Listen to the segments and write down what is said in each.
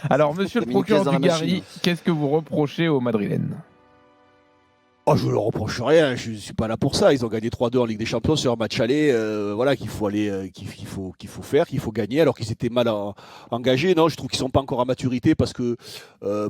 Alors, monsieur le T'as mis une pièce procureur dans la Dugarry, machine. qu'est-ce que vous reprochez aux Madrilènes? Oh, je ne leur reproche rien, je ne suis pas là pour ça. Ils ont gagné 3-2 en Ligue des Champions sur un match aller, voilà, qu'il faut aller, qu'il faut faire, qu'il faut gagner, alors qu'ils étaient mal engagés. Non, je trouve qu'ils ne sont pas encore à maturité parce que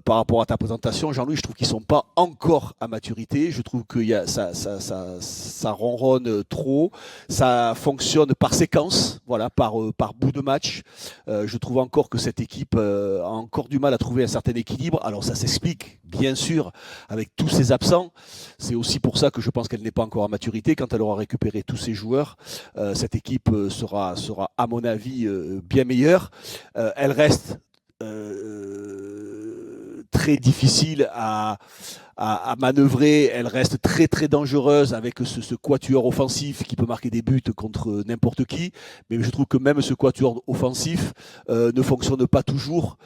par rapport à ta présentation, Jean-Louis, je trouve qu'ils ne sont pas encore à maturité. Je trouve que ça ronronne trop, ça fonctionne par séquence, voilà, par bout de match. Je trouve encore que cette équipe a encore du mal à trouver un certain équilibre. Alors ça s'explique, bien sûr, avec tous ces absents. C'est aussi pour ça que je pense qu'elle n'est pas encore à maturité. Quand elle aura récupéré tous ses joueurs, cette équipe sera, à mon avis, bien meilleure. Elle reste très difficile à manœuvrer, elle reste très très dangereuse avec ce quatuor offensif qui peut marquer des buts contre n'importe qui, mais je trouve que même ce quatuor offensif ne fonctionne pas toujours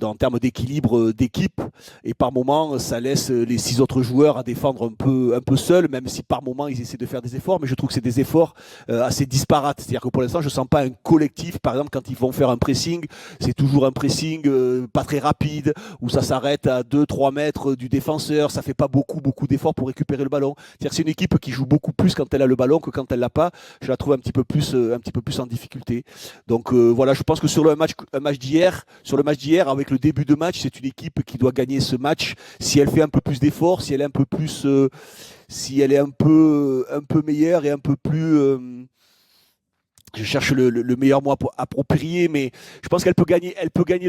en termes d'équilibre d'équipe, et par moments ça laisse les 6 autres joueurs à défendre un peu seuls, même si par moments ils essaient de faire des efforts, mais je trouve que c'est des efforts assez disparates, c'est-à-dire que pour l'instant je ne sens pas un collectif. Par exemple, quand ils vont faire un pressing, c'est toujours un pressing pas très rapide, où ça s'arrête à 2-3 mètres du défenseur, ça fait pas beaucoup d'efforts pour récupérer le ballon. C'est-à-dire que c'est une équipe qui joue beaucoup plus quand elle a le ballon que quand elle l'a pas. Je la trouve un petit peu plus en difficulté. Donc voilà, je pense que sur le match d'hier, avec le début de match, c'est une équipe qui doit gagner ce match si elle fait un peu plus d'efforts, si elle est un peu plus, si elle est un peu meilleure et un peu plus. Je cherche le meilleur mot approprié, mais je pense qu'elle peut gagner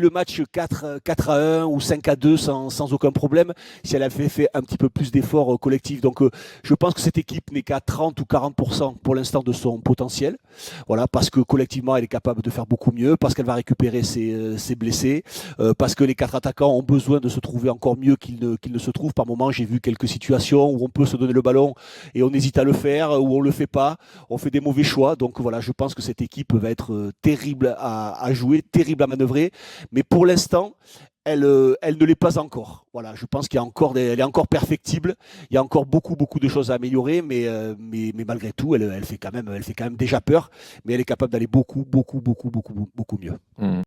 le match 4-1 ou 5-2 sans aucun problème si elle avait fait un petit peu plus d'efforts collectifs. Donc je pense que cette équipe n'est qu'à 30 ou 40% pour l'instant de son potentiel. Voilà, parce que collectivement elle est capable de faire beaucoup mieux, parce qu'elle va récupérer ses blessés, parce que les 4 attaquants ont besoin de se trouver encore mieux qu'ils ne se trouvent. Par moment, j'ai vu quelques situations où on peut se donner le ballon et on hésite à le faire, où on le fait pas, on fait des mauvais choix. Donc voilà, je pense que cette équipe va être terrible à jouer, terrible à manœuvrer, mais pour l'instant, elle ne l'est pas encore. Voilà, je pense elle est encore perfectible. Il y a encore beaucoup de choses à améliorer, mais malgré tout, elle fait quand même déjà peur. Mais elle est capable d'aller beaucoup mieux.